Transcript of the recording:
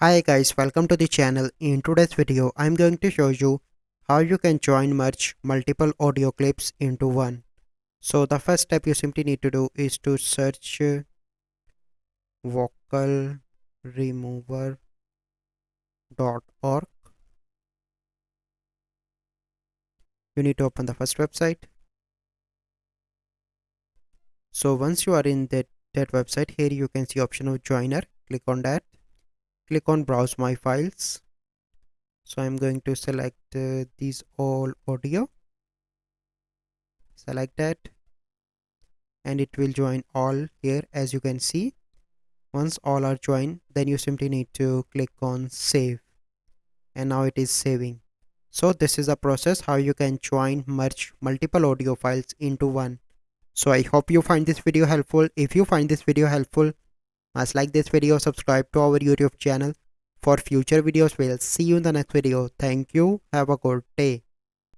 Hi guys, welcome to the channel. In today's video, I'm going to show you how you can join merge multiple audio clips into one. So the first step you simply need to do is to search vocalremover.org. You need to open the first website. So once you are in that website, here you can see option of joiner. Click on that. Click on browse my files. So I'm going to select these all audio. Select that and it will join all here as you can see. Once all are joined, then you simply need to click on save, and now it is saving. So this is a process how you can join merge multiple audio files into one. So I hope you find this video helpful. If you find this video helpful, must like this video, subscribe to our YouTube channel for future videos. We'll see you in the next video. Thank you, have a good day.